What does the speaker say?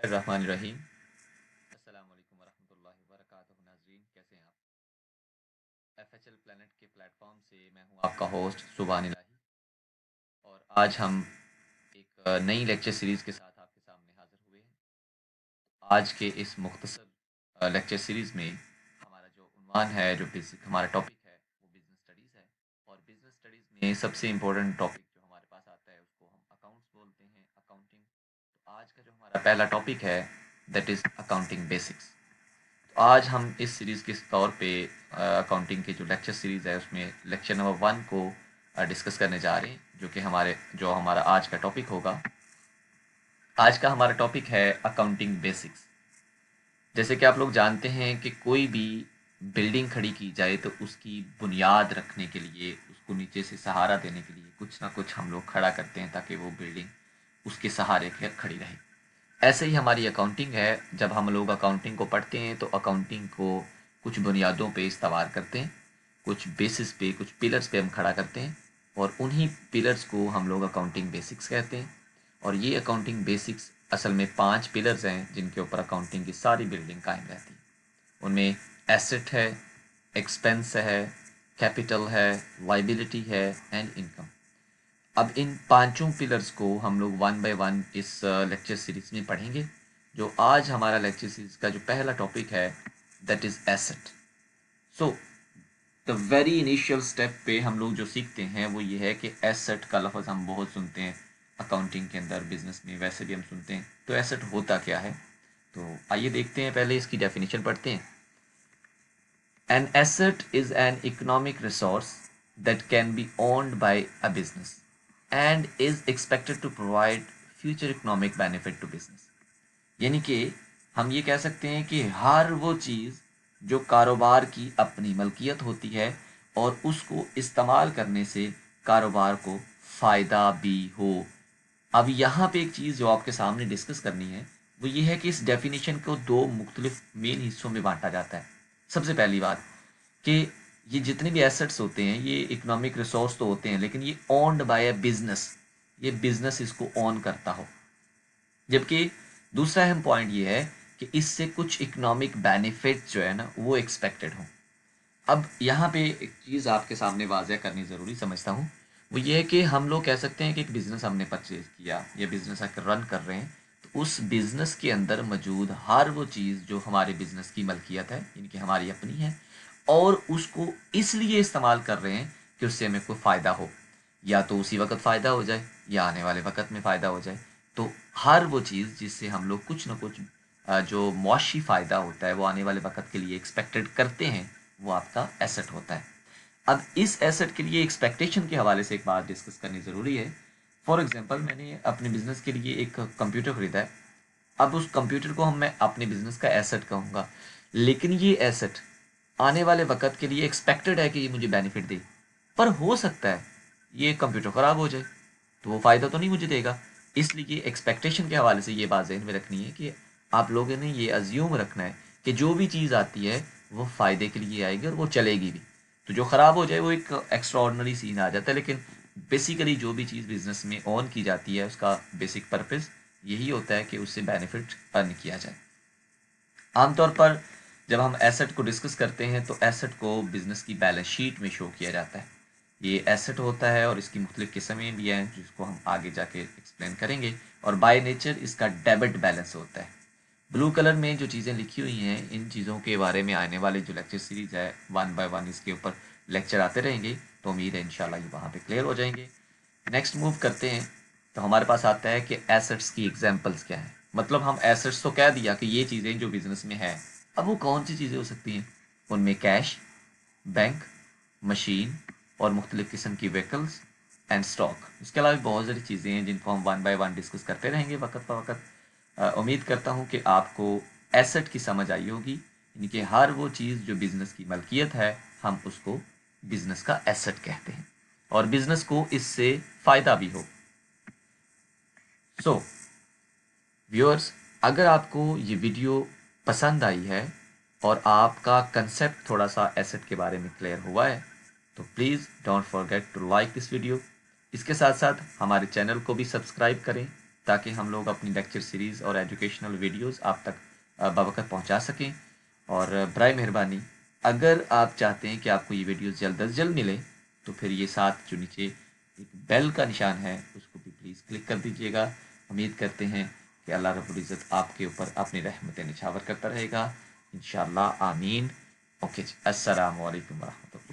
बिस्मिल्लाहिर्रहमानिर्रहीम। अस्सलाम वालेकुम वरहमतुल्लाहि वबरकातुहू। नाज़रीन, कैसे हैं आप? FHL प्लैनेट के प्लेटफॉर्म से मैं हूं आपका होस्ट सुबहान इलाही, और आज हम एक नई लेक्चर सीरीज़ के साथ आपके सामने हाज़िर हुए हैं। आज के इस मुख्तसर लेक्चर सीरीज़ में हमारा जो उन्वान है, जो बेसिक हमारा टॉपिक है, वो बिज़नेस स्टडीज़ है। और बिज़नेस स्टडीज़ में सबसे इम्पोर्टेंट टॉपिक जो हमारे पास आता है उसको हम अकाउंट्स बोलते हैं, अकाउंटिंग। तो आज का जो हमारा पहला टॉपिक है दैट इज़ अकाउंटिंग बेसिक्स। आज हम इस सीरीज़ के तौर पे अकाउंटिंग की जो लेक्चर सीरीज़ है उसमें लेक्चर नंबर 1 को डिस्कस करने जा रहे हैं, जो हमारा आज का टॉपिक होगा। आज का हमारा टॉपिक है अकाउंटिंग बेसिक्स। जैसे कि आप लोग जानते हैं कि कोई भी बिल्डिंग खड़ी की जाए तो उसकी बुनियाद रखने के लिए, उसको नीचे से सहारा देने के लिए कुछ ना कुछ हम लोग खड़ा करते हैं ताकि वो बिल्डिंग उसके सहारे के खड़ी रहे। ऐसे ही हमारी अकाउंटिंग है। जब हम लोग अकाउंटिंग को पढ़ते हैं तो अकाउंटिंग को कुछ बुनियादों पे इस्तवार करते हैं, कुछ बेसिस पे, कुछ पिलर्स पे हम खड़ा करते हैं, और उन्हीं पिलर्स को हम लोग अकाउंटिंग बेसिक्स कहते हैं। और ये अकाउंटिंग बेसिक्स असल में 5 पिलर्स हैं जिनके ऊपर अकाउंटिंग की सारी बिल्डिंग कायम रहती है। उनमें एसेट है, एक्सपेंस है, कैपिटल है, लाइबिलिटी है एंड इनकम। अब इन पांचों पिलर्स को हम लोग वन बाय वन इस लेक्चर सीरीज में पढ़ेंगे। जो आज हमारा लेक्चर सीरीज का जो पहला टॉपिक है that is asset. So the very initial step पे हम लोग जो सीखते हैं वो ये है कि एसेट का लफ्ज़ हम बहुत सुनते हैं अकाउंटिंग के अंदर, बिजनेस में वैसे भी हम सुनते हैं। तो एसेट होता क्या है, तो आइए देखते हैं। पहले इसकी डेफिनेशन पढ़ते हैं। An asset is an economic resource that can be owned by a business and is expected to provide future economic benefit to business। यानी कि हम ये कह सकते हैं कि हर वो चीज़ जो कारोबार की अपनी मलकियत होती है और उसको इस्तेमाल करने से कारोबार को फ़ायदा भी हो। अब यहाँ पे एक चीज़ जो आपके सामने डिस्कस करनी है वो ये है कि इस डेफिनेशन को दो मुख्तलिफ मेन हिस्सों में बांटा जाता है। सबसे पहली बात कि ये जितने भी एसेट्स होते हैं ये इकोनॉमिक रिसोर्स तो होते हैं, लेकिन ये ओन्ड बाय अ बिजनेस, ये बिजनेस इसको ओन करता हो। जबकि दूसरा अहम पॉइंट ये है कि इससे कुछ इकोनॉमिक बेनिफिट जो है ना वो एक्सपेक्टेड हो। अब यहाँ पे एक चीज़ आपके सामने वाज़ह करनी ज़रूरी समझता हूँ, वो ये है कि हम लोग कह सकते हैं कि एक बिज़नेस हमने परचेज किया या बिज़नेस अगर रन कर रहे हैं तो उस बिज़नेस के अंदर मौजूद हर वो चीज़ जो हमारे बिज़नेस की मलकियत है, यानी कि हमारी अपनी है, और उसको इसलिए इस्तेमाल कर रहे हैं कि उससे हमें कोई फ़ायदा हो, या तो उसी वक्त फ़ायदा हो जाए या आने वाले वक्त में फ़ायदा हो जाए। तो हर वो चीज़ जिससे हम लोग कुछ ना कुछ जो मुआशी फ़ायदा होता है वो आने वाले वक्त के लिए एक्सपेक्टेड करते हैं, वो आपका एसेट होता है। अब इस एसेट के लिए एक्सपेक्टेशन के हवाले से एक बात डिस्कस करनी ज़रूरी है। फॉर एग्जांपल, मैंने अपने बिज़नेस के लिए एक कंप्यूटर ख़रीदा है। अब उस कंप्यूटर को मैं अपने बिज़नेस का एसेट कहूँगा, लेकिन ये एसेट आने वाले वक्त के लिए एक्सपेक्टेड है कि ये मुझे बेनिफिट दे, पर हो सकता है ये कंप्यूटर ख़राब हो जाए तो वो फ़ायदा तो नहीं मुझे देगा। इसलिए एक्सपेक्टेशन के हवाले से ये बात ज़हन में रखनी है कि आप लोगों ने ये अज्यूम रखना है कि जो भी चीज़ आती है वो फ़ायदे के लिए आएगी और वो चलेगी भी। तो जो ख़राब हो जाए वो एक एक्स्ट्रा ऑर्डनरी सीन आ जाता है, लेकिन बेसिकली जो भी चीज़ बिज़नेस में ऑन की जाती है उसका बेसिक पर्पज़ यही होता है कि उससे बेनिफिट अर्न किया जाए। आमतौर पर जब हम एसेट को डिस्कस करते हैं तो एसेट को बिज़नेस की बैलेंस शीट में शो किया जाता है। ये एसेट होता है और इसकी मुख्तलिफ किस्में भी हैं जिसको हम आगे जाके एक्सप्लेन करेंगे, और बाय नेचर इसका डेबिट बैलेंस होता है। ब्लू कलर में जो चीज़ें लिखी हुई हैं इन चीज़ों के बारे में आने वाले जो लेक्चर सीरीज है वन बाय वन इसके ऊपर लेक्चर आते रहेंगे, तो उम्मीद है इंशाल्लाह ये वहाँ पे क्लियर हो जाएंगे। नेक्स्ट मूव करते हैं तो हमारे पास आता है कि एसेट्स की एग्जांपल्स क्या हैं। मतलब हम एसेट्स तो कह दिया कि ये चीज़ें जो बिज़नेस में है, अब वो कौन सी चीज़ें हो सकती हैं। उनमें कैश, बैंक, मशीन और मुख्तलिफ़ किस्म की व्हीकल्स एंड स्टॉक। इसके अलावा भी बहुत सारी चीज़ें हैं जिनको हम वन बाय वन डिस्कस करते रहेंगे वक्त ब वक्त। उम्मीद करता हूँ कि आपको एसेट की समझ आई होगी, यानी कि हर वो चीज़ जो बिज़नेस की मलकियत है हम उसको बिज़नेस का एसेट कहते हैं और बिज़नेस को इससे फ़ायदा भी हो। सो व्यूअर्स, अगर आपको ये वीडियो पसंद आई है और आपका कंसेप्ट थोड़ा सा एसेट के बारे में क्लियर हुआ है तो please don't forget to like this video. इसके साथ साथ हमारे चैनल को भी सब्सक्राइब करें تاکہ ہم لوگ اپنی لیکچر سیریز اور ایجوکیشنل ویڈیوز آپ تک بوقت پہنچا سکیں. اور برائے مہربانی اگر آپ چاہتے ہیں کہ آپ کو یہ ویڈیوز جلد از جلد ملے تو پھر یہ ساتھ جو نیچے ایک بیل کا نشان ہے اس کو بھی پلیز کلک کر دیجیے گا. امید کرتے ہیں کہ اللہ رب العزت آپ کے اوپر اپنی رحمت نچھاور کرتا رہے گا. انشاءاللہ آمین. اوکے جی، السلام علیکم ورحمۃ اللہ.